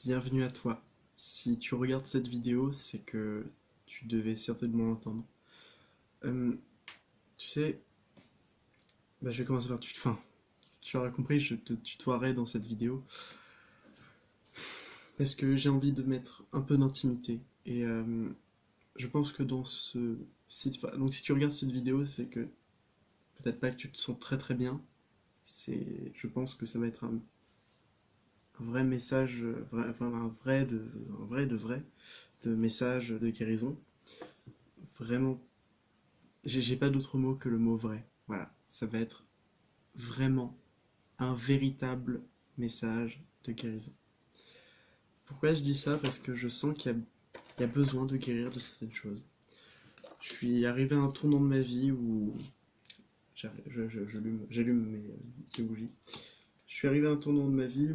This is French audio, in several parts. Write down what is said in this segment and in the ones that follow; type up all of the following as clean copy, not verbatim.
Bienvenue à toi. Si tu regardes cette vidéo, c'est que tu devais certainement l'entendre. Euh, Tu sais, je vais commencer par... Enfin, tu l'auras compris, je te tutoierai dans cette vidéo parce que j'ai envie de mettre un peu d'intimité. Et je pense que dans ce site... Donc si tu regardes cette vidéo, c'est que peut-être pas que tu te sens très très bien. Je pense que ça va être un vrai message, un vrai de message de guérison. Vraiment, j'ai pas d'autre mot que le mot vrai. Voilà, ça va être vraiment un véritable message de guérison. Pourquoi je dis ça? Parce que je sens il y a besoin de guérir de certaines choses. Je suis arrivé à un tournant de ma vie où j'allume mes bougies. Je suis arrivé à un tournant de ma vie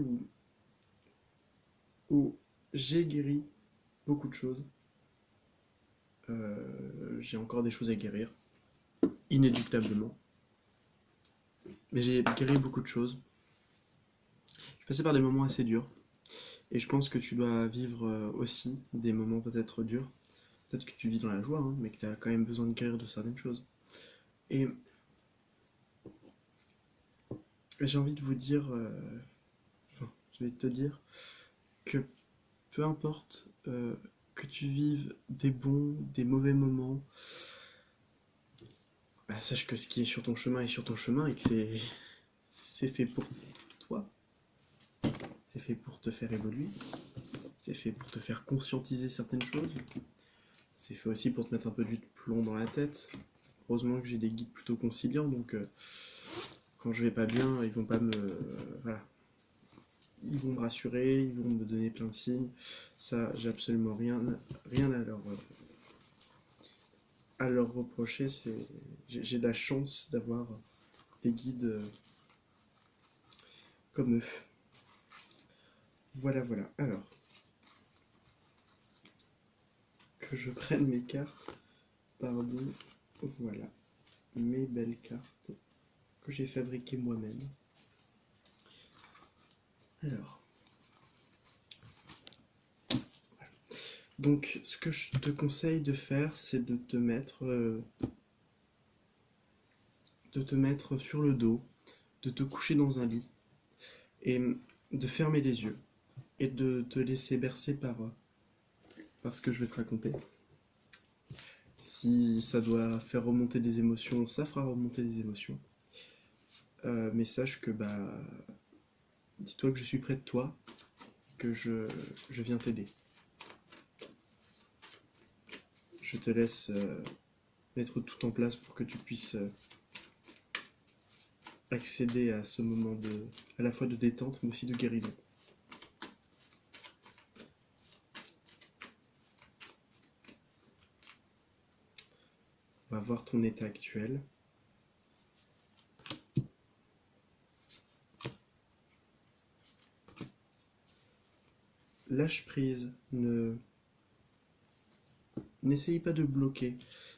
où j'ai guéri beaucoup de choses. J'ai encore des choses à guérir, inéluctablement. Mais j'ai guéri beaucoup de choses. Je suis passé par des moments assez durs. Et je pense que tu dois vivre aussi des moments peut-être durs. Peut-être que tu vis dans la joie, hein, mais que tu as quand même besoin de guérir de certaines choses. Et j'ai envie de vous dire, j'ai envie de te dire que peu importe que tu vives des bons, des mauvais moments, sache que ce qui est sur ton chemin est sur ton chemin et que c'est fait pour toi. C'est fait pour te faire évoluer. C'est fait pour te faire conscientiser certaines choses. C'est fait aussi pour te mettre un peu du plomb dans la tête. Heureusement que j'ai des guides plutôt conciliants, donc quand je vais pas bien, ils vont pas me... voilà. Ils vont me rassurer, ils vont me donner plein de signes. Ça, j'ai absolument rien à leur reprocher. J'ai de la chance d'avoir des guides comme eux. Voilà, voilà. Alors, que je prenne mes cartes. Pardon. Voilà. Mes belles cartes que j'ai fabriquées moi-même. Alors. Donc, ce que je te conseille de faire, c'est de te mettre sur le dos, de te coucher dans un lit et de fermer les yeux et de te laisser bercer par ce que je vais te raconter. Si ça doit faire remonter des émotions, ça fera remonter des émotions. Mais sache que dis-toi que je suis près de toi, que je viens t'aider. Je te laisse mettre tout en place pour que tu puisses accéder à ce moment à la fois de détente mais aussi de guérison. On va voir ton état actuel. Lâche prise, n'essaye pas de bloquer.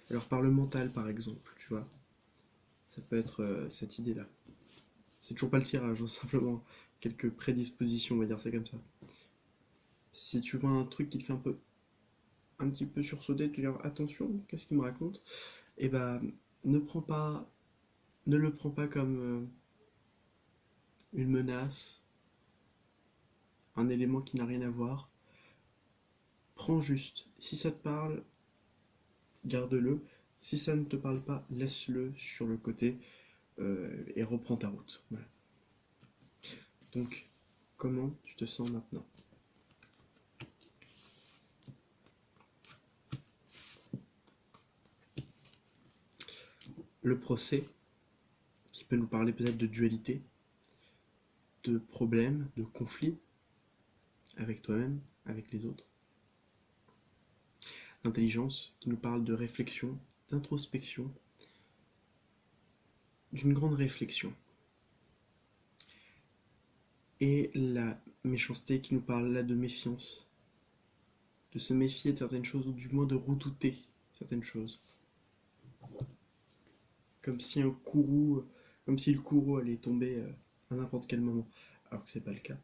Alors par le mental par exemple, tu vois, ça peut être cette idée-là. C'est toujours pas le tirage, hein, simplement quelques prédispositions, on va dire ça comme ça. Si tu vois un truc qui te fait un petit peu sursauter, te dire attention, qu'est-ce qu'il me raconte? Et ne ne le prends pas comme une menace, un élément qui n'a rien à voir. Prends juste. Si ça te parle, garde-le. Si ça ne te parle pas, laisse-le sur le côté et reprends ta route. Voilà. Donc, comment tu te sens maintenant? Le procès, qui peut nous parler peut-être de dualité, de problèmes, de conflits avec toi-même, avec les autres. L'intelligence, qui nous parle de réflexion, d'introspection, d'une grande réflexion. Et la méchanceté, qui nous parle là de méfiance, de se méfier de certaines choses, ou du moins de redouter certaines choses. Comme si comme si le courroux allait tomber à n'importe quel moment, alors que c'est pas le cas.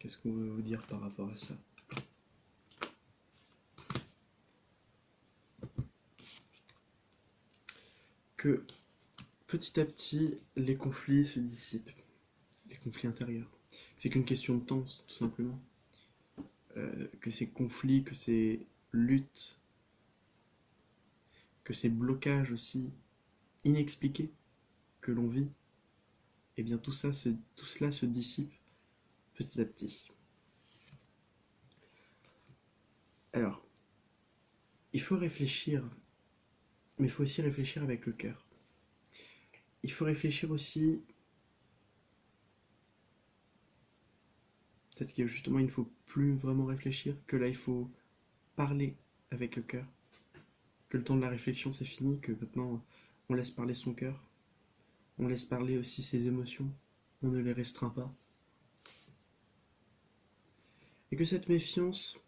Qu'est-ce qu'on veut vous dire par rapport à ça? Que petit à petit, les conflits se dissipent, les conflits intérieurs. C'est qu'une question de temps, tout simplement. Que ces conflits, que ces luttes, que ces blocages aussi inexpliqués que l'on vit, eh bien tout cela se dissipe petit à petit. Alors, il faut réfléchir, mais il faut aussi réfléchir avec le cœur. Il faut réfléchir aussi, peut-être que justement il ne faut plus vraiment réfléchir, que là il faut parler avec le cœur, que le temps de la réflexion c'est fini, que maintenant on laisse parler son cœur, on laisse parler aussi ses émotions, on ne les restreint pas. Et que cette méfiance,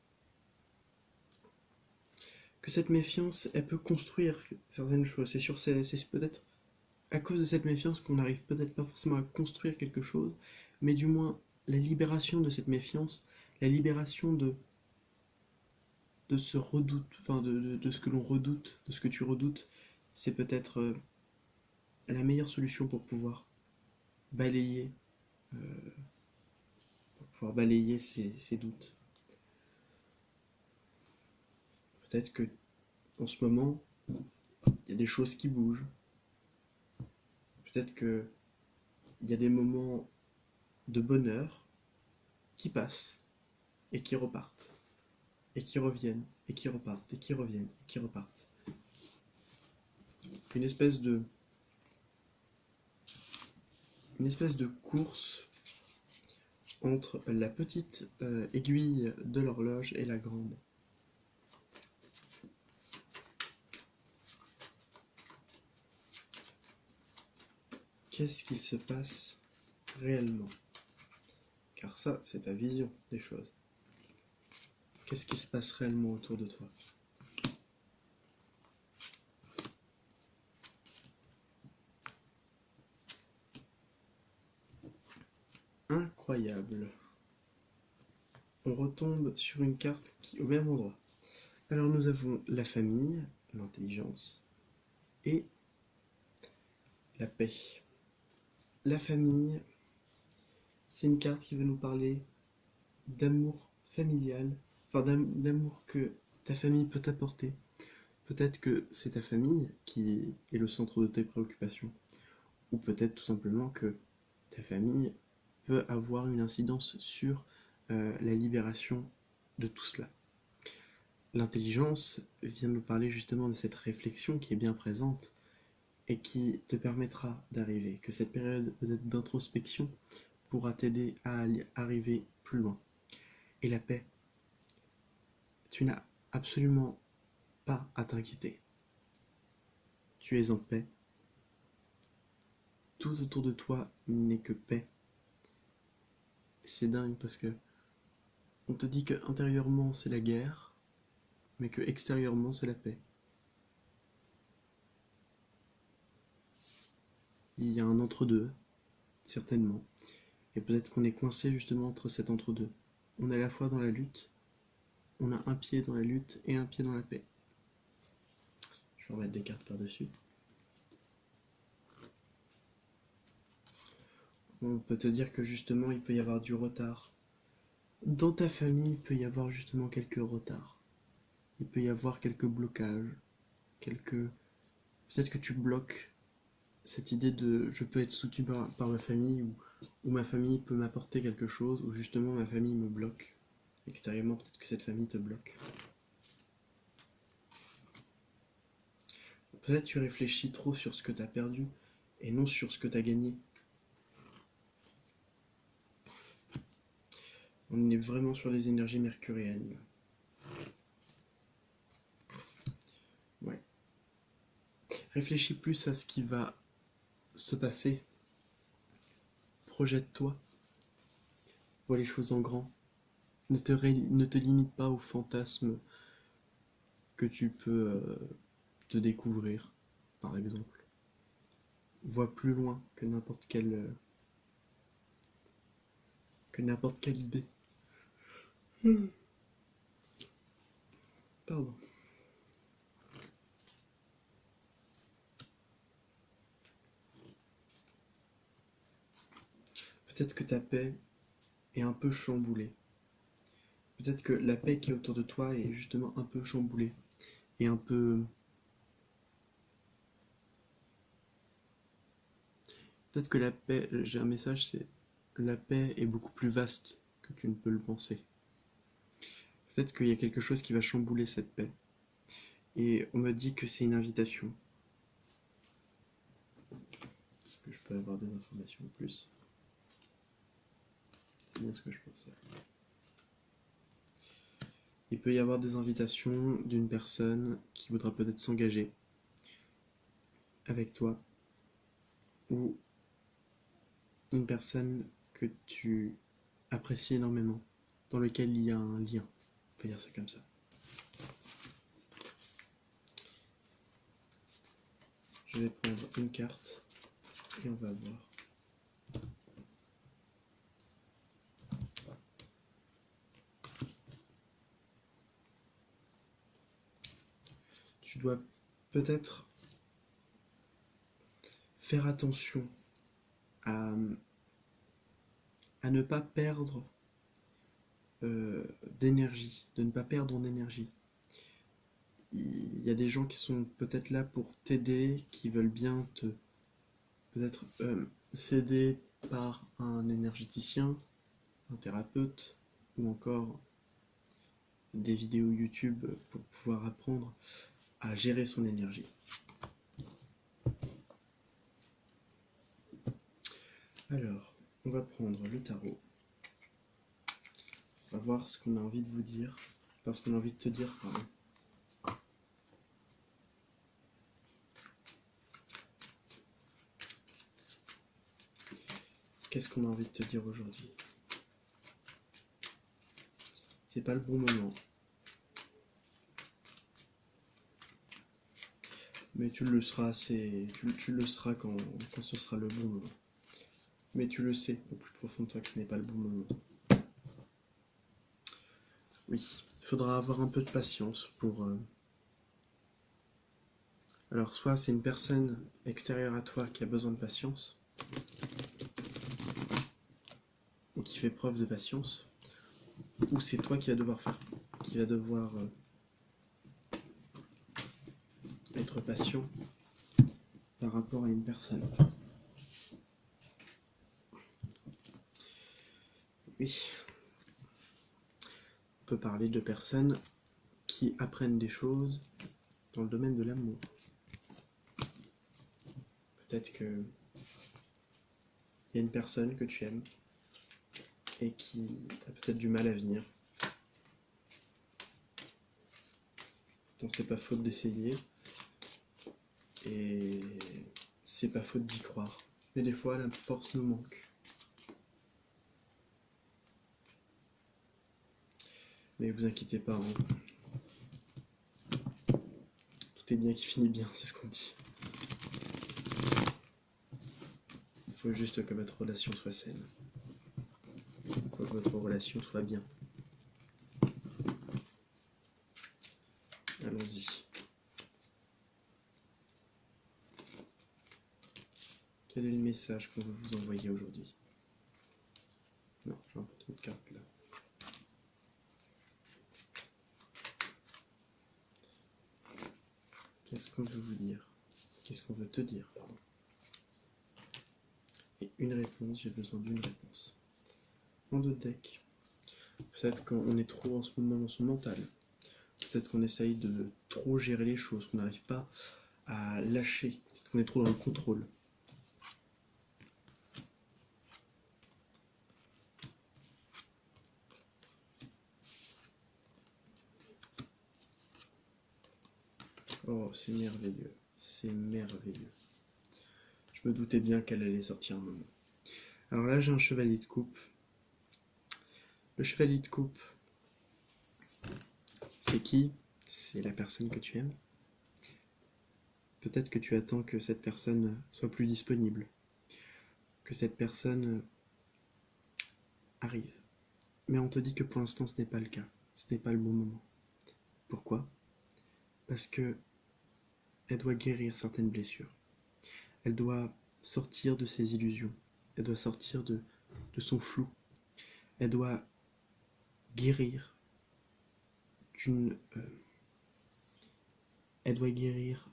elle peut construire certaines choses. C'est sûr, c'est peut-être à cause de cette méfiance qu'on n'arrive peut-être pas forcément à construire quelque chose, mais du moins la libération de cette méfiance, la libération de ce redoute, enfin de ce que l'on redoute, de ce que tu redoutes, c'est peut-être la meilleure solution pour pouvoir balayer, ces doutes. Peut-être que en ce moment, il y a des choses qui bougent. Peut-être que il y a des moments de bonheur qui passent et qui repartent, et qui reviennent, et qui repartent, et qui reviennent, et qui repartent. Une espèce de course entre la petite aiguille de l'horloge et la grande. Qu'est-ce qu'il se passe réellement? Car ça, c'est ta vision des choses. Qu'est-ce qui se passe réellement autour de toi? Incroyable. On retombe sur une carte qui est au même endroit. Alors nous avons la famille, l'intelligence et la paix. La famille, c'est une carte qui va nous parler d'amour familial, enfin d'amour que ta famille peut t'apporter. Peut-être que c'est ta famille qui est le centre de tes préoccupations, ou peut-être tout simplement que ta famille peut avoir une incidence sur la libération de tout cela. L'intelligence vient nous parler justement de cette réflexion qui est bien présente et qui te permettra d'arriver, que cette période d'introspection pourra t'aider à arriver plus loin. Et la paix, tu n'as absolument pas à t'inquiéter. Tu es en paix. Tout autour de toi n'est que paix. C'est dingue parce que on te dit que intérieurement c'est la guerre, mais que extérieurement c'est la paix. Il y a un entre-deux, certainement. Et peut-être qu'on est coincé justement entre cet entre-deux. On est à la fois dans la lutte, on a un pied dans la lutte et un pied dans la paix. Je vais remettre des cartes par-dessus. On peut te dire que justement il peut y avoir du retard. Dans ta famille, il peut y avoir justement quelques retards. Il peut y avoir quelques blocages, peut-être que tu bloques cette idée de je peux être soutenu par ma famille ou ma famille peut m'apporter quelque chose ou justement ma famille me bloque. Extérieurement, peut-être que cette famille te bloque. Peut-être tu réfléchis trop sur ce que tu as perdu et non sur ce que tu as gagné. On est vraiment sur les énergies mercurielles. Ouais. Réfléchis plus à ce qui va se passer. Projette-toi. Vois les choses en grand. Ne te limite pas aux fantasmes que tu peux te découvrir, par exemple. Vois plus loin que n'importe quelle idée. Pardon. Peut-être que ta paix est un peu chamboulée. Peut-être que la paix qui est autour de toi est justement un peu chamboulée. Et un peu... Peut-être que la paix... J'ai un message, c'est... La paix est beaucoup plus vaste que tu ne peux le penser. Peut-être qu'il y a quelque chose qui va chambouler cette paix. Et on m'a dit que c'est une invitation. Est-ce que je peux avoir des informations en plus? C'est bien ce que je pensais. Il peut y avoir des invitations d'une personne qui voudra peut-être s'engager avec toi, ou une personne que tu apprécies énormément, dans lequel il y a un lien. On peut dire ça comme ça. Je vais prendre une carte et on va voir. Tu dois peut-être faire attention à, à ne pas perdre d'énergie, de ne pas perdre en énergie. Il y a des gens qui sont peut-être là pour t'aider, qui veulent bien te peut-être s'aider par un énergéticien, un thérapeute, ou encore des vidéos YouTube pour pouvoir apprendre à gérer son énergie. Alors, on va prendre le tarot. On va voir ce qu'on a envie de vous dire, parce qu'on a envie de te dire, pardon. Qu'est-ce qu'on a envie de te dire aujourd'hui? C'est pas le bon moment. Mais tu le seras tu le seras quand ce sera le bon moment. Mais tu le sais au plus profond de toi que ce n'est pas le bon moment. Oui, il faudra avoir un peu de patience pour... Alors soit c'est une personne extérieure à toi qui a besoin de patience, ou qui fait preuve de patience, ou c'est toi qui va devoir être patient par rapport à une personne. Oui, on peut parler de personnes qui apprennent des choses dans le domaine de l'amour. Peut-être que il y a une personne que tu aimes et qui a peut-être du mal à venir. Pourtant, c'est pas faute d'essayer et c'est pas faute d'y croire. Mais des fois, la force nous manque. Mais vous inquiétez pas, hein. Tout est bien qui finit bien, c'est ce qu'on dit. Il faut juste que votre relation soit saine. Il faut que votre relation soit bien. Allons-y. Quel est le message qu'on veut vous envoyer aujourd'hui? Non, j'ai un peu trop de cartes là. Qu'est-ce qu'on veut vous dire? Qu'est-ce qu'on veut te dire, pardon? Et une réponse, j'ai besoin d'une réponse. En deux decks. Peut-être qu'on est trop en ce moment dans son mental. Peut-être qu'on essaye de trop gérer les choses, qu'on n'arrive pas à lâcher. Peut-être qu'on est trop dans le contrôle. Oh, c'est merveilleux. C'est merveilleux. Je me doutais bien qu'elle allait sortir un moment. Alors là, j'ai un chevalier de coupe. Le chevalier de coupe, c'est qui? C'est la personne que tu aimes. Peut-être que tu attends que cette personne soit plus disponible, que cette personne arrive. Mais on te dit que pour l'instant ce n'est pas le cas, ce n'est pas le bon moment. Pourquoi? Parce que elle doit guérir certaines blessures. Elle doit sortir de ses illusions. Elle doit sortir de son flou. Elle doit guérir d'une... elle doit guérir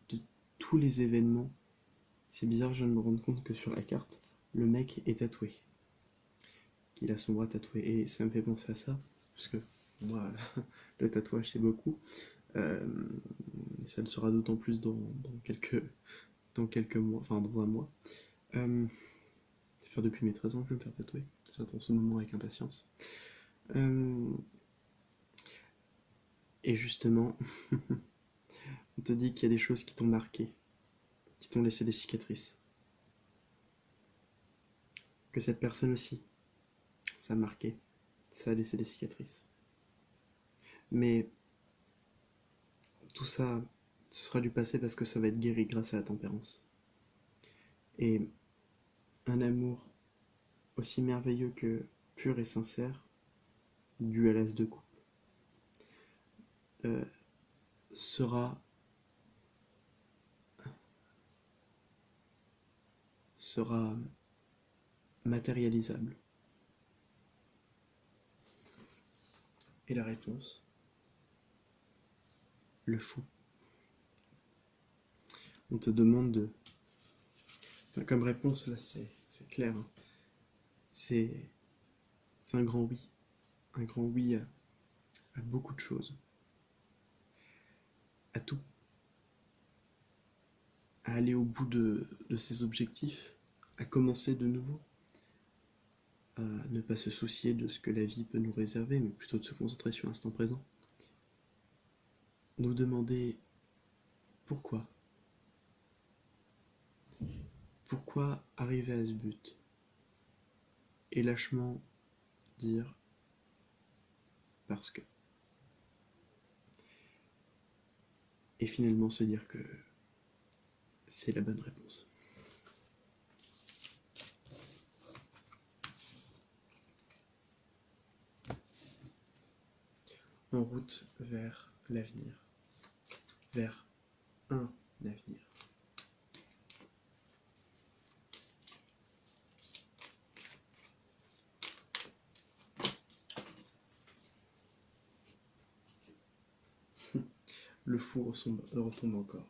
de tous les événements. C'est bizarre, je viens de me rendre compte que sur la carte, le mec est tatoué. Il a son bras tatoué. Et ça me fait penser à ça, parce que moi, le tatouage, c'est beaucoup. Ça le sera d'autant plus dans quelques mois, enfin dans un mois. Ça fait depuis mes 13 ans que je vais me faire tatouer. J'attends ce moment avec impatience. Et justement, on te dit qu'il y a des choses qui t'ont marqué, qui t'ont laissé des cicatrices. Que cette personne aussi, ça a marqué, ça a laissé des cicatrices. Mais tout ça, ce sera du passé parce que ça va être guéri grâce à la tempérance. Et un amour aussi merveilleux que pur et sincère, dû à l'as de coupe, sera matérialisable. Et la réponse, le fou. On te demande de... Enfin, comme réponse, là, c'est clair. Hein. C'est un grand oui. Un grand oui à beaucoup de choses. À tout. À aller au bout de ses objectifs. À commencer de nouveau. À ne pas se soucier de ce que la vie peut nous réserver, mais plutôt de se concentrer sur l'instant présent. Nous demander pourquoi. Pourquoi arriver à ce but? Et lâchement dire parce que. Et finalement se dire que c'est la bonne réponse. En route vers l'avenir. Vers un avenir. Le fou retombe encore.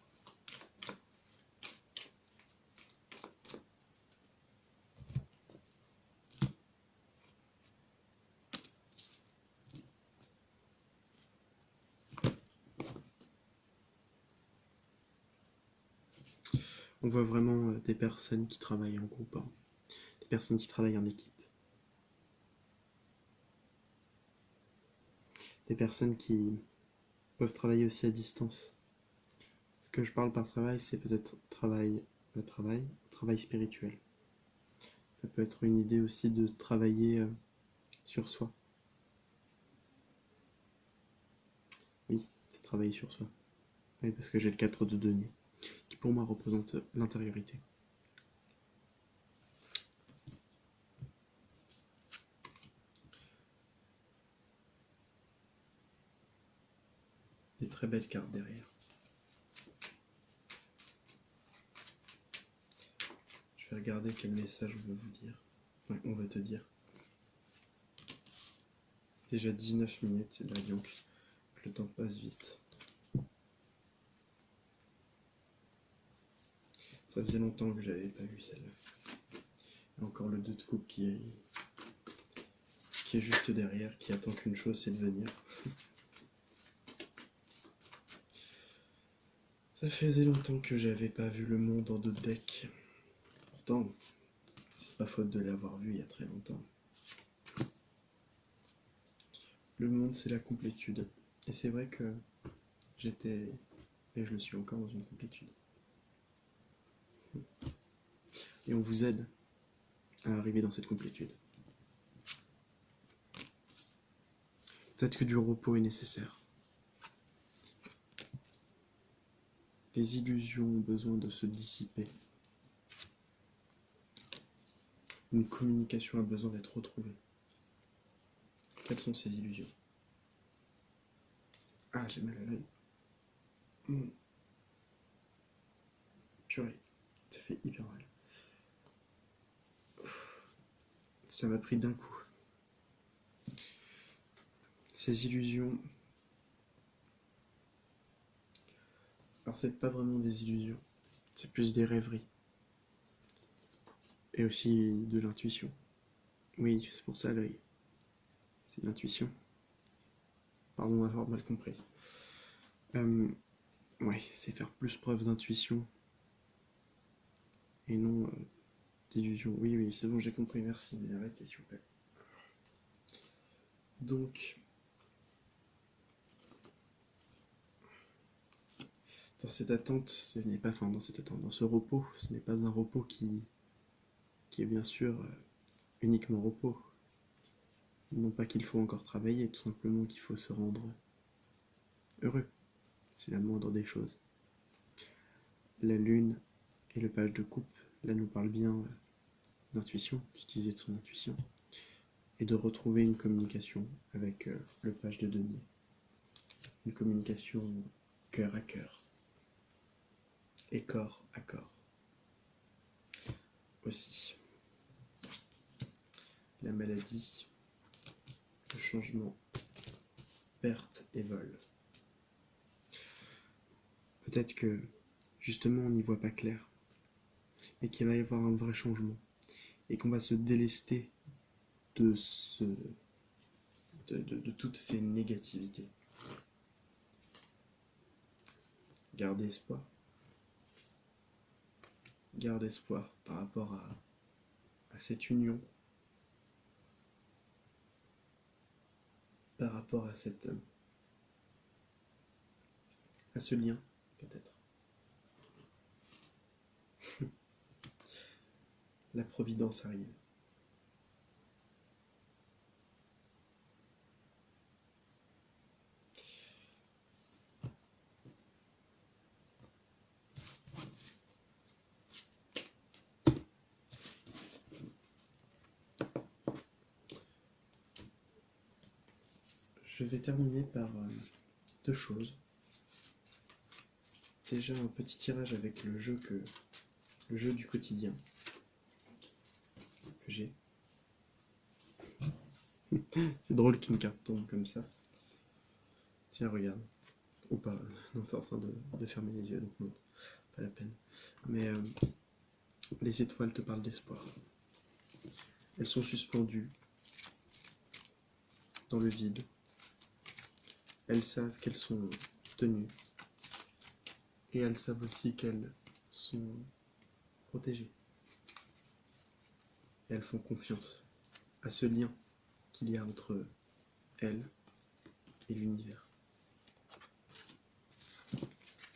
On voit vraiment des personnes qui travaillent en groupe, hein. Des personnes qui travaillent en équipe. Des personnes qui peuvent travailler aussi à distance. Ce que je parle par travail, c'est peut-être travail spirituel. Ça peut être une idée aussi de travailler sur soi. Oui, c'est travailler sur soi. Oui, parce que j'ai le 4 de denier, qui pour moi représente l'intériorité. Des très belles cartes derrière. Je vais regarder quel message on veut vous dire. Enfin, on veut te dire. Déjà 19 minutes, là donc le temps passe vite. Ça faisait longtemps que j'avais pas vu celle-là. Encore le 2 de coupe qui est juste derrière, qui attend qu'une chose, c'est de venir. Ça faisait longtemps que j'avais pas vu le monde en 2 decks. Pourtant, c'est pas faute de l'avoir vu il y a très longtemps. Le monde, c'est la complétude. Et c'est vrai que j'étais, et je le suis encore, dans une complétude. Et on vous aide à arriver dans cette complétude. Peut-être que du repos est nécessaire. Des illusions ont besoin de se dissiper. Une communication a besoin d'être retrouvée. Quelles sont ces illusions? Ah, j'ai mal à l'œil. Purée, ça fait hyper mal. Ça m'a pris d'un coup. Ces illusions... Alors c'est pas vraiment des illusions, c'est plus des rêveries. Et aussi de l'intuition. Oui, c'est pour ça l'œil. C'est de l'intuition. Pardon d'avoir mal compris. Ouais, c'est faire plus preuve d'intuition et non d'illusion. Oui, oui, c'est bon, j'ai compris, merci, mais arrêtez s'il vous plaît. Donc, dans cette attente, ce n'est pas, enfin dans cette attente, dans ce repos, ce n'est pas un repos qui est bien sûr uniquement repos. Non pas qu'il faut encore travailler, tout simplement qu'il faut se rendre heureux. C'est la moindre des choses. La lune et le page de coupe, là nous parle bien d'intuition, d'utiliser de son intuition, et de retrouver une communication avec le page de denier. Une communication cœur à cœur et corps à corps. Aussi, la maladie, le changement, perte et vol. Peut-être que justement on n'y voit pas clair et qu'il va y avoir un vrai changement et qu'on va se délester de, de toutes ces négativités. Garder espoir. Garde espoir par rapport à cette union, par rapport à à ce lien, peut-être. La providence arrive. Je vais terminer par deux choses. Déjà un petit tirage avec le jeu du quotidien que j'ai. C'est drôle qu'une carte tombe comme ça. Tiens, regarde. Ou pas. Non, t'es en train de fermer les yeux, donc non, pas la peine. Mais les étoiles te parlent d'espoir. Elles sont suspendues dans le vide. Elles savent qu'elles sont tenues. Et elles savent aussi qu'elles sont protégées. Et elles font confiance à ce lien qu'il y a entre elles et l'univers.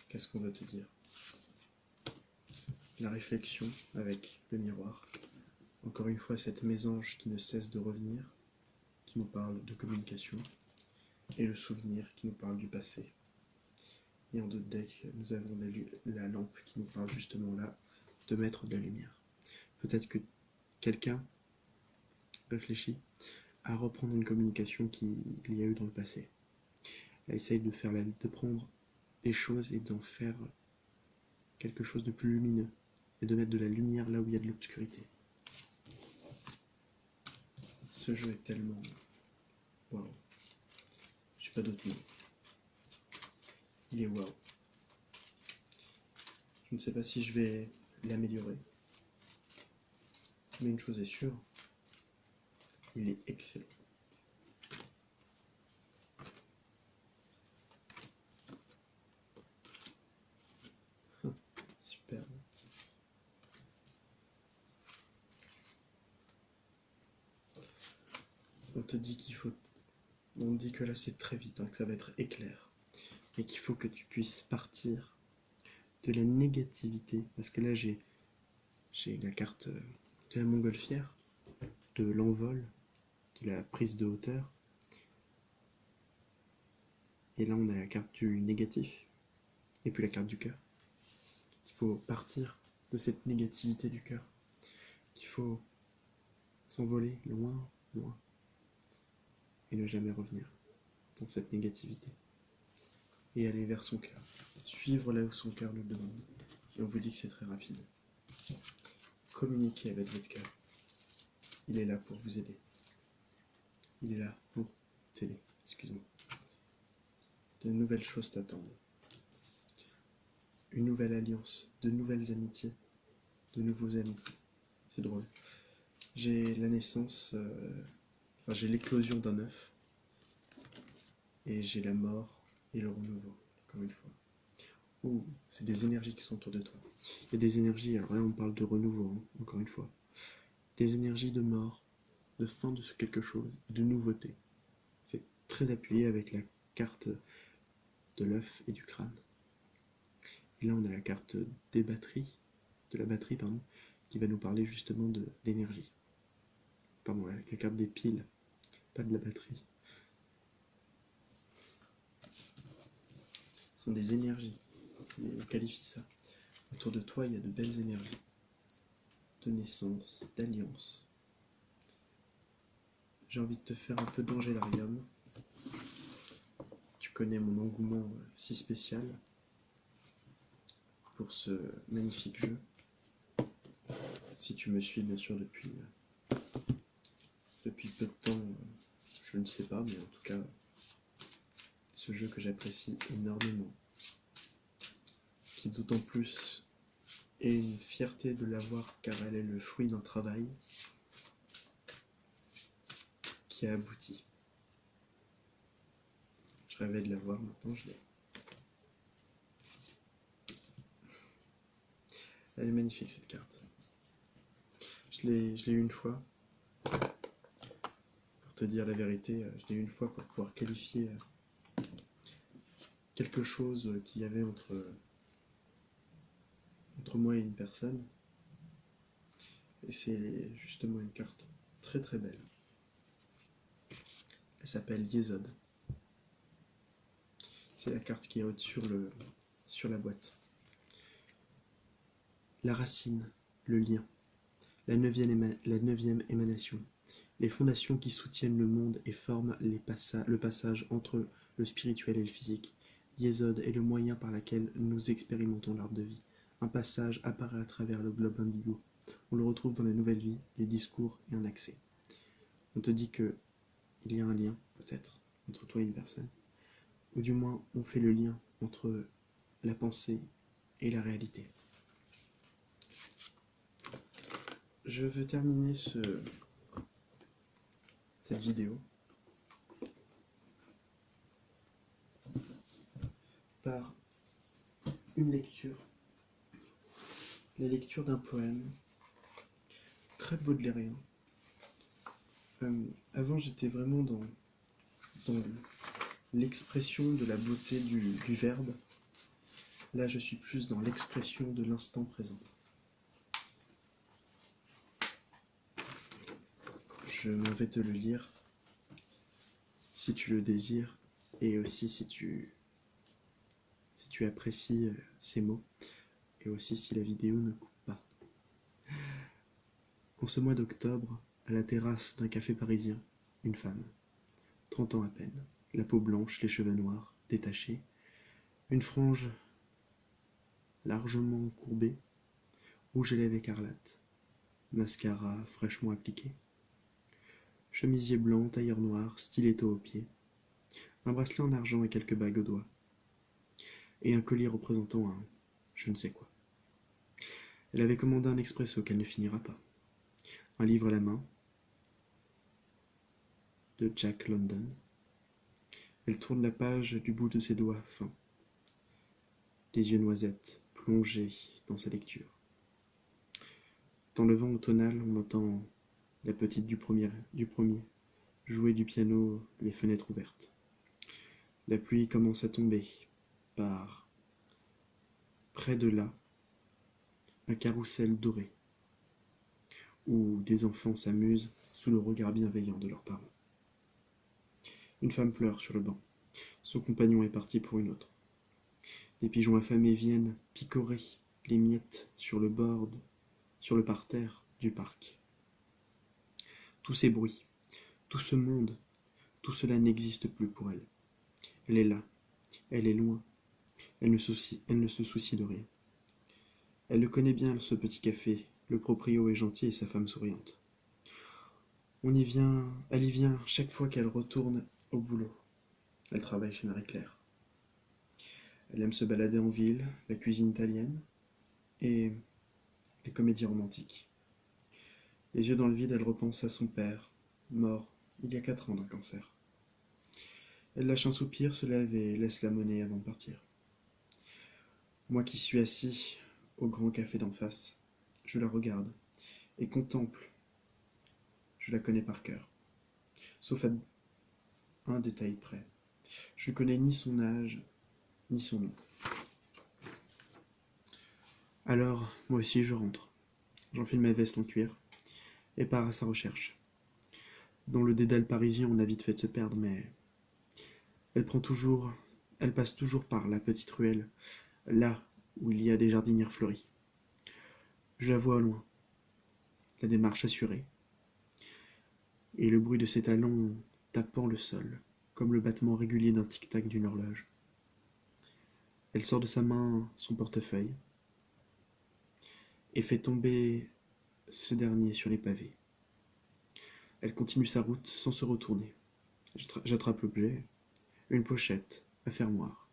Qu'est-ce qu'on va te dire? La réflexion avec le miroir. Encore une fois, cette mésange qui ne cesse de revenir, qui nous parle de communication, et le souvenir qui nous parle du passé. Et en d'autres decks, nous avons la lampe qui nous parle justement là de mettre de la lumière. Peut-être que quelqu'un réfléchit à reprendre une communication qu'il y a eu dans le passé. Elle essaye de prendre les choses et d'en faire quelque chose de plus lumineux et de mettre de la lumière là où il y a de l'obscurité. Ce jeu est tellement... Waouh. J'ai pas d'autre mot. Il est waouh. Je ne sais pas si je vais l'améliorer. Mais une chose est sûre, il est excellent. Super. On te dit qu'il faut... On dit que là c'est très vite, hein, que ça va être éclair. Et qu'il faut que tu puisses partir de la négativité. Parce que là j'ai la carte de la montgolfière, de l'envol, de la prise de hauteur. Et là on a la carte du négatif. Et puis la carte du cœur. Il faut partir de cette négativité du cœur. Qu'il faut s'envoler loin, loin. et ne jamais revenir dans cette négativité. Et aller vers son cœur. Suivre là où son cœur nous demande. Et on vous dit que c'est très rapide. Communiquez avec votre cœur. Il est là pour vous aider. Il est là pour t'aider. Excuse-moi. De nouvelles choses t'attendent. Une nouvelle alliance, de nouvelles amitiés, de nouveaux amis. C'est drôle. J'ai la naissance, j'ai l'éclosion d'un œuf, et j'ai la mort et le renouveau, encore une fois. Ouh, c'est des énergies qui sont autour de toi. Il y a des énergies, alors là on parle de renouveau, hein, encore une fois. Des énergies de mort, de fin de quelque chose, de nouveauté. C'est très appuyé avec la carte de l'œuf et du crâne. Et là on a la carte des batteries, de la batterie, pardon, qui va nous parler justement d'énergie. Pardon, la carte des piles, pas de la batterie. Ce sont des énergies, on qualifie ça. Autour de toi, il y a de belles énergies, de naissance, d'alliance. J'ai envie de te faire un peu d'angélarium. Tu connais mon engouement si spécial pour ce magnifique jeu. Si tu me suis bien sûr depuis peu de temps, je ne sais pas, mais en tout cas, ce jeu que j'apprécie énormément, qui d'autant plus est une fierté de l'avoir car elle est le fruit d'un travail qui a abouti. Je rêvais de l'avoir, maintenant je l'ai. Elle est magnifique cette carte. Je l'ai eu une fois. Pour te dire la vérité, je l'ai eu une fois pour pouvoir qualifier quelque chose qu'il y avait entre moi et une personne. Et c'est justement une carte très très belle. Elle s'appelle Yesod. C'est la carte qui est sur la boîte. La racine, le lien, la neuvième émanation, les fondations qui soutiennent le monde et forment le passage entre le spirituel et le physique. Yesod est le moyen par lequel nous expérimentons l'arbre de vie. Un passage apparaît à travers le globe indigo. On le retrouve dans la nouvelle vie, les discours et un accès. On te dit que il y a un lien, peut-être, entre toi et une personne. Ou du moins, on fait le lien entre la pensée et la réalité. Je veux terminer cette vidéo par une lecture. La lecture d'un poème très baudelairien. Avant, j'étais vraiment dans l'expression de la beauté du verbe. Là, je suis plus dans l'expression de l'instant présent. Je m'en vais te le lire, si tu le désires, et aussi si tu apprécies ces mots, et aussi si la vidéo ne coupe pas. En ce mois d'octobre, à la terrasse d'un café parisien, une femme, 30 ans à peine, la peau blanche, les cheveux noirs, détachés, une frange largement courbée, rouge à lèvres écarlate, mascara fraîchement appliqué, chemisier blanc, tailleur noir, stiletto au pied, un bracelet en argent et quelques bagues aux doigts, et un collier représentant un je ne sais quoi. Elle avait commandé un expresso qu'elle ne finira pas, un livre à la main, de Jack London. Elle tourne la page du bout de ses doigts fins, les yeux noisettes plongés dans sa lecture. Dans le vent automnal, on entend la petite du premier jouer du piano, les fenêtres ouvertes. La pluie commence à tomber, par près de là, un carrousel doré, où des enfants s'amusent sous le regard bienveillant de leurs parents. Une femme pleure sur le banc. Son compagnon est parti pour une autre. Des pigeons affamés viennent picorer les miettes sur le parterre du parc. Tous ces bruits, tout ce monde Tout cela n'existe plus pour elle. Elle est là, elle est loin, elle ne se soucie de rien. Elle le connaît bien, ce petit café, le proprio est gentil et sa femme souriante. Elle y vient chaque fois qu'elle retourne au boulot. Elle travaille chez Marie-Claire. Elle aime se balader en ville, la cuisine italienne et les comédies romantiques. Les yeux dans le vide, elle repense à son père, mort il y a 4 ans d'un cancer. Elle lâche un soupir, se lève et laisse la monnaie avant de partir. Moi qui suis assis au grand café d'en face, je la regarde et contemple. Je la connais par cœur, sauf à un détail près. Je ne connais ni son âge, ni son nom. Alors, moi aussi, je rentre. J'enfile ma veste en cuir et pars à sa recherche. Dans le dédale parisien, on a vite fait de se perdre, mais elle passe toujours par la petite ruelle, là où il y a des jardinières fleuries. Je la vois au loin, la démarche assurée, et le bruit de ses talons tapant le sol, comme le battement régulier d'un tic-tac d'une horloge. Elle sort de sa main son portefeuille et fait tomber ce dernier sur les pavés. Elle continue sa route sans se retourner. J'attrape l'objet, une pochette, un fermoir,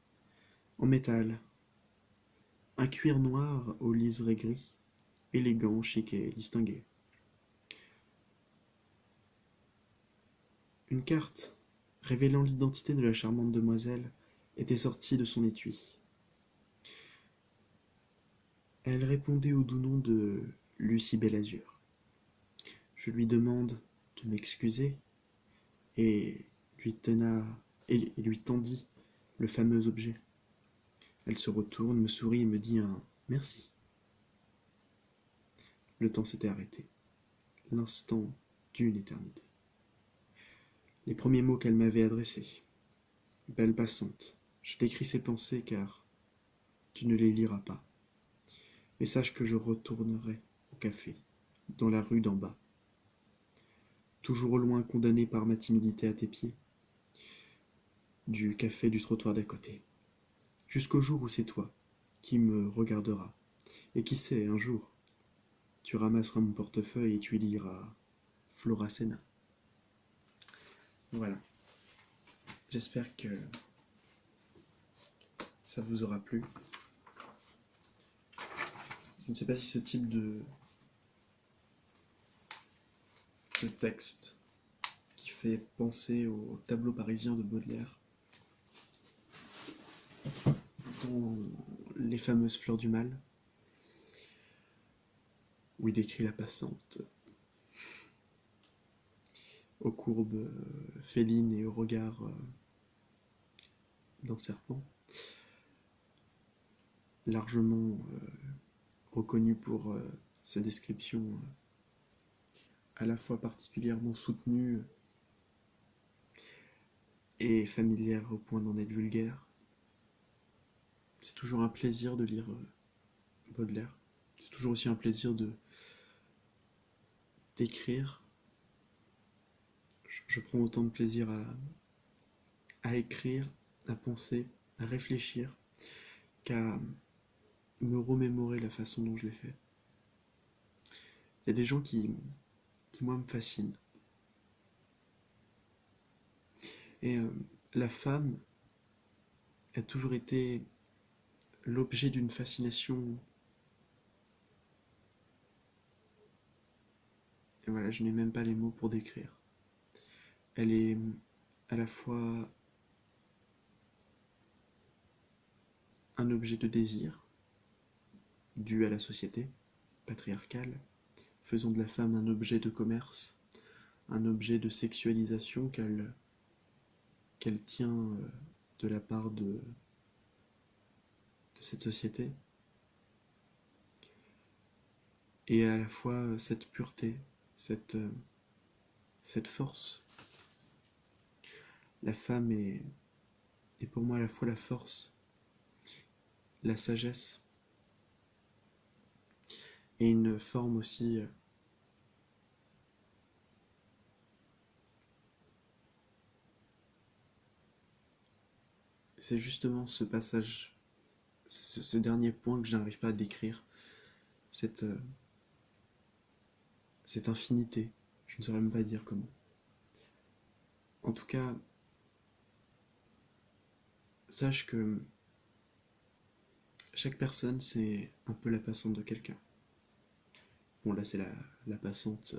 en métal, un cuir noir au liseré gris, élégant, chic et distingué. Une carte, révélant l'identité de la charmante demoiselle, était sortie de son étui. Elle répondait au doux nom de Lucie Belazur. Je lui demande de m'excuser et lui tendit le fameux objet. Elle se retourne, me sourit et me dit un merci. Le temps s'était arrêté, l'instant d'une éternité. Les premiers mots qu'elle m'avait adressés. Belle passante, je t'écris ces pensées car tu ne les liras pas. Mais sache que je retournerai au café, dans la rue d'en bas. Toujours au loin condamné par ma timidité à tes pieds, du café du trottoir d'à côté. Jusqu'au jour où c'est toi qui me regarderas. Et qui sait, un jour, tu ramasseras mon portefeuille et tu y liras Flora Senna. Voilà. J'espère que ça vous aura plu. Je ne sais pas si ce type de texte qui fait penser au tableau parisien de Baudelaire, dans les fameuses fleurs du mal, où il décrit la passante aux courbes félines et au regard d'un serpent, largement reconnu pour sa description à la fois particulièrement soutenue et familière au point d'en être vulgaire. C'est toujours un plaisir de lire Baudelaire. C'est toujours aussi un plaisir d'écrire. Je prends autant de plaisir à écrire, à penser, à réfléchir, qu'à me remémorer la façon dont je l'ai fait. Il y a des gens qui moi, me fascinent. Et la femme a toujours été l'objet d'une fascination. Et voilà, je n'ai même pas les mots pour décrire. Elle est à la fois un objet de désir, dû à la société patriarcale, faisant de la femme un objet de commerce, un objet de sexualisation qu'elle tient de la part de cette société, et à la fois cette pureté, cette force. La femme est pour moi à la fois la force, la sagesse, et une forme aussi . c'est justement ce passage, ce dernier point que je n'arrive pas à décrire, cette, euh, cette infinité. Je ne saurais même pas dire comment. En tout cas, sache que chaque personne, c'est un peu la passante de quelqu'un. Bon, là, c'est la passante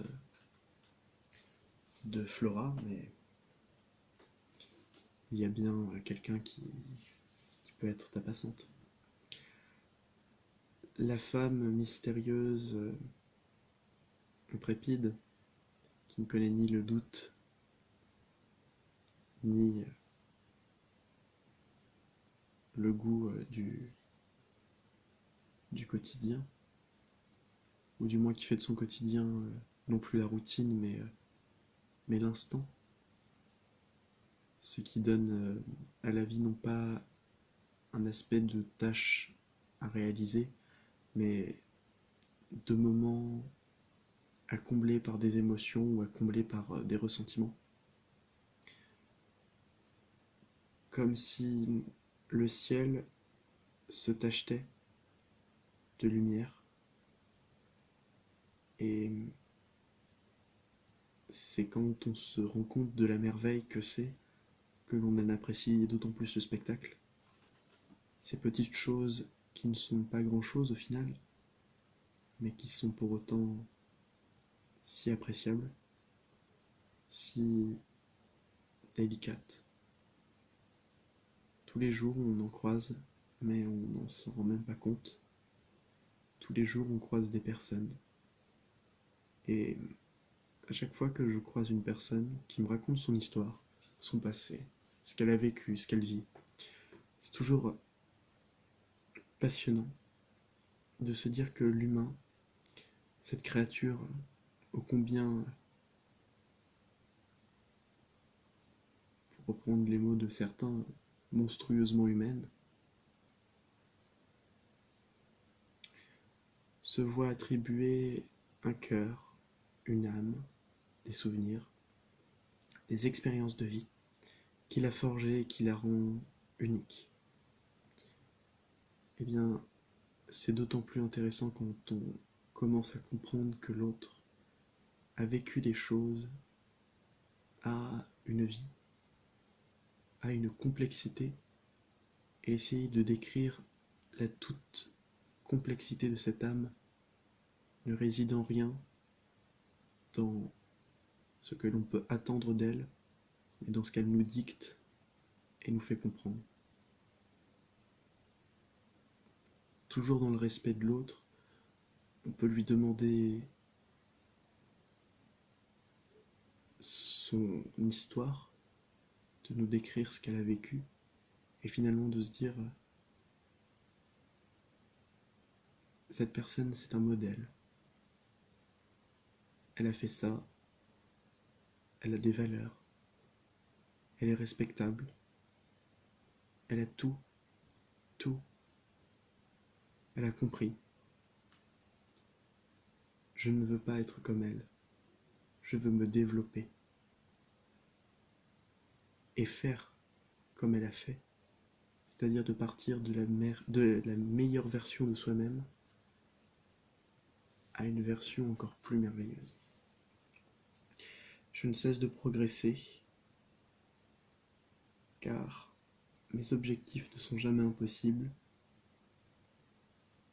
de Flora, mais il y a bien quelqu'un qui peut être ta passante. La femme mystérieuse, intrépide, qui ne connaît ni le doute, ni le goût du quotidien, ou du moins qui fait de son quotidien non plus la routine, mais l'instant. Ce qui donne à la vie non pas un aspect de tâche à réaliser, mais de moments à combler par des émotions ou à combler par des ressentiments. Comme si le ciel se tachetait de lumière. Et c'est quand on se rend compte de la merveille que c'est que l'on en apprécie d'autant plus le spectacle. Ces petites choses qui ne sont pas grand-chose au final, mais qui sont pour autant si appréciables, si délicates. Tous les jours on en croise, mais on n'en s'en rend même pas compte. Tous les jours on croise des personnes. Et à chaque fois que je croise une personne qui me raconte son histoire, son passé, ce qu'elle a vécu, ce qu'elle vit, c'est toujours passionnant de se dire que l'humain, cette créature ô combien, pour reprendre les mots de certains, monstrueusement humaine, se voit attribuer un cœur, une âme, des souvenirs, des expériences de vie qui l'a forgée et qui la rend unique. Eh bien, c'est d'autant plus intéressant quand on commence à comprendre que l'autre a vécu des choses, a une vie, a une complexité, et essayer de décrire la toute complexité de cette âme ne réside en rien dans ce que l'on peut attendre d'elle, mais dans ce qu'elle nous dicte et nous fait comprendre. Toujours dans le respect de l'autre, on peut lui demander son histoire, de nous décrire ce qu'elle a vécu, et finalement de se dire, cette personne c'est un modèle. Elle a fait ça, elle a des valeurs, elle est respectable, elle a tout, tout, elle a compris. Je ne veux pas être comme elle, je veux me développer et faire comme elle a fait, c'est-à-dire de partir de la meilleure version de soi-même à une version encore plus merveilleuse. Je ne cesse de progresser, car mes objectifs ne sont jamais impossibles,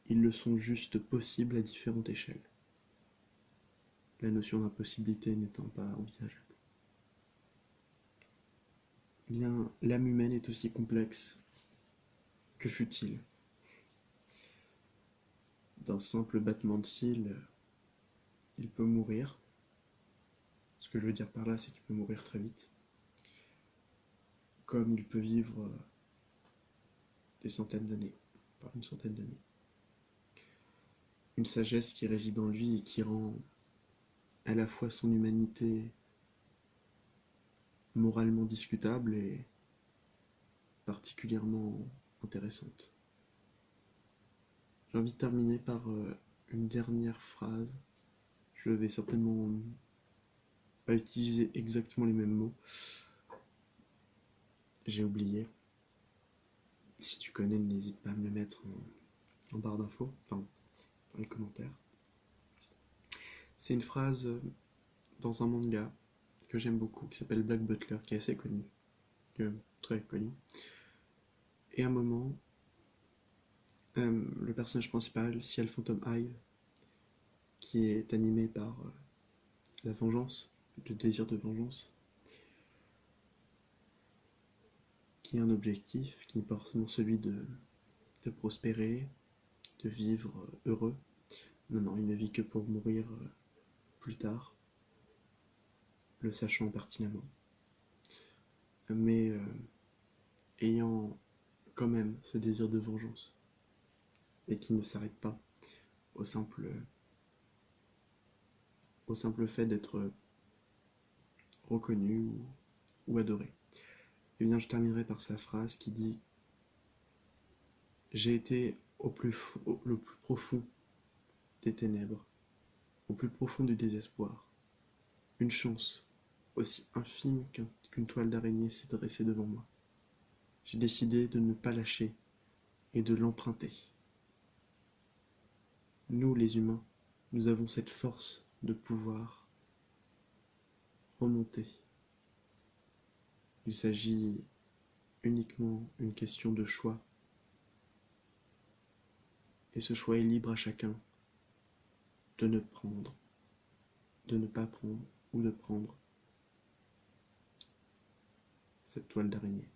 ils le sont juste possibles à différentes échelles. La notion d'impossibilité n'étant pas envisageable. Eh bien, l'âme humaine est aussi complexe que fut-il. D'un simple battement de cils, il peut mourir. Ce que je veux dire par là, c'est qu'il peut mourir très vite. Comme il peut vivre des centaines d'années, par une centaine d'années. Une sagesse qui réside en lui et qui rend à la fois son humanité moralement discutable et particulièrement intéressante. J'ai envie de terminer par une dernière phrase. Je vais certainement pas utiliser exactement les mêmes mots. J'ai oublié. Si tu connais, n'hésite pas à me le mettre en barre d'infos, enfin dans les commentaires. C'est une phrase dans un manga que j'aime beaucoup, qui s'appelle Black Butler, qui est assez connu, très connu. Et à un moment, le personnage principal, Ciel Phantom Hive, qui est animé par la vengeance, le désir de vengeance, qui a un objectif, qui n'est pas forcément celui de prospérer, de vivre heureux. Non, il ne vit que pour mourir plus tard, le sachant pertinemment. Mais ayant quand même ce désir de vengeance, et qui ne s'arrête pas au simple fait d'être reconnu ou adoré. Et bien je terminerai par sa phrase qui dit: j'ai été le plus profond des ténèbres, au plus profond du désespoir. Une chance, aussi infime qu'une toile d'araignée, s'est dressée devant moi. J'ai décidé de ne pas lâcher et de l'emprunter. Nous, les humains, nous avons cette force de pouvoir remonter. Il s'agit uniquement d'une question de choix. Et ce choix est libre à chacun de ne prendre, de ne pas prendre ou de prendre cette toile d'araignée.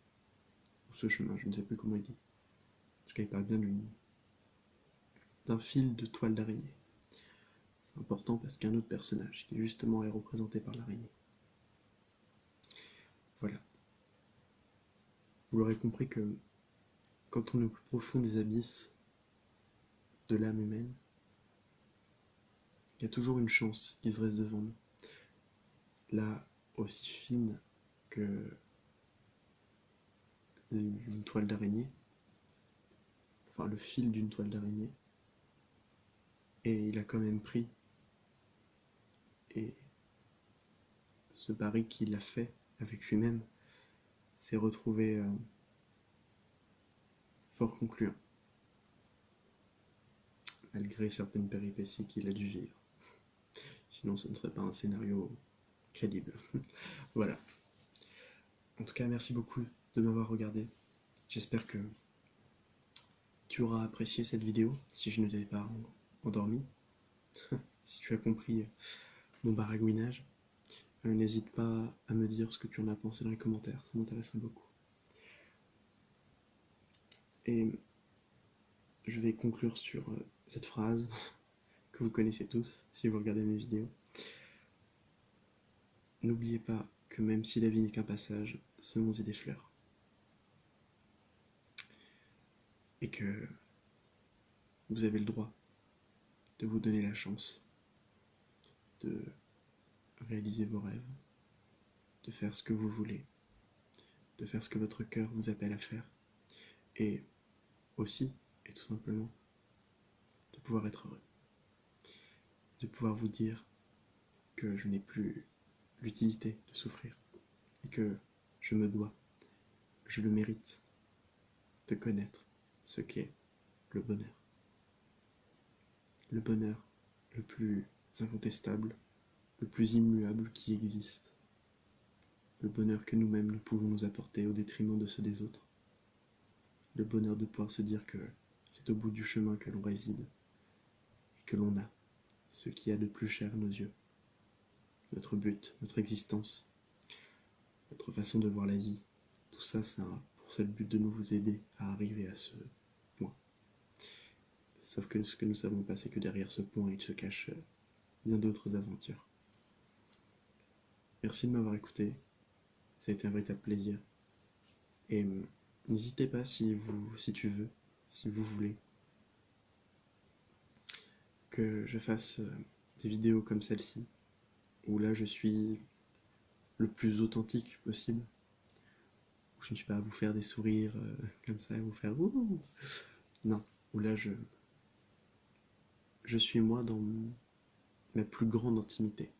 Ou ce chemin, je ne sais plus comment il dit. En tout cas, il parle bien d'un fil de toile d'araignée. C'est important parce qu'un autre personnage, qui justement est représenté par l'araignée. Voilà. Vous l'aurez compris que quand on est au plus profond des abysses de l'âme humaine, il y a toujours une chance qui se reste devant nous. Là, aussi fine que une toile d'araignée, enfin le fil d'une toile d'araignée, et il a quand même pris, et ce pari qu'il a fait avec lui-même s'est retrouvé fort concluant, malgré certaines péripéties qu'il a dû vivre. Sinon ce ne serait pas un scénario crédible. Voilà. En tout cas, merci beaucoup de m'avoir regardé. J'espère que tu auras apprécié cette vidéo, si je ne t'avais pas endormi. Si tu as compris mon baragouinage, n'hésite pas à me dire ce que tu en as pensé dans les commentaires, ça m'intéresserait beaucoup. Et je vais conclure sur cette phrase que vous connaissez tous si vous regardez mes vidéos. N'oubliez pas que même si la vie n'est qu'un passage, semons-y des fleurs. Et que vous avez le droit de vous donner la chance de réaliser vos rêves, de faire ce que vous voulez, de faire ce que votre cœur vous appelle à faire, et aussi, et tout simplement, de pouvoir être heureux, de pouvoir vous dire que je n'ai plus l'utilité de souffrir, et que je me dois, je le mérite, de connaître ce qu'est le bonheur. Le bonheur le plus incontestable, le plus immuable qui existe. Le bonheur que nous-mêmes nous pouvons nous apporter au détriment de ceux des autres. Le bonheur de pouvoir se dire que c'est au bout du chemin que l'on réside et que l'on a ce qui a de plus cher à nos yeux. Notre but, notre existence, notre façon de voir la vie. Tout ça, ça a pour seul but de nous aider à arriver à ce point. Sauf que ce que nous savons pas, c'est que derrière ce point, il se cache bien d'autres aventures. Merci de m'avoir écouté. Ça a été un véritable plaisir. Et n'hésitez pas si tu veux, si vous voulez, que je fasse des vidéos comme celle-ci, où là je suis le plus authentique possible, où je ne suis pas à vous faire des sourires comme ça, à vous faire ouh. Non, où là je suis moi dans ma plus grande intimité.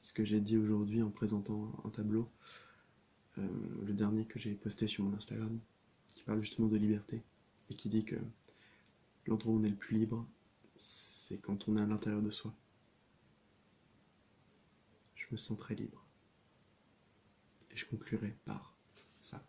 Ce que j'ai dit aujourd'hui en présentant un tableau, le dernier que j'ai posté sur mon Instagram, qui parle justement de liberté, et qui dit que l'endroit où on est le plus libre, c'est quand on est à l'intérieur de soi. Je me sens très libre. Et je conclurai par ça.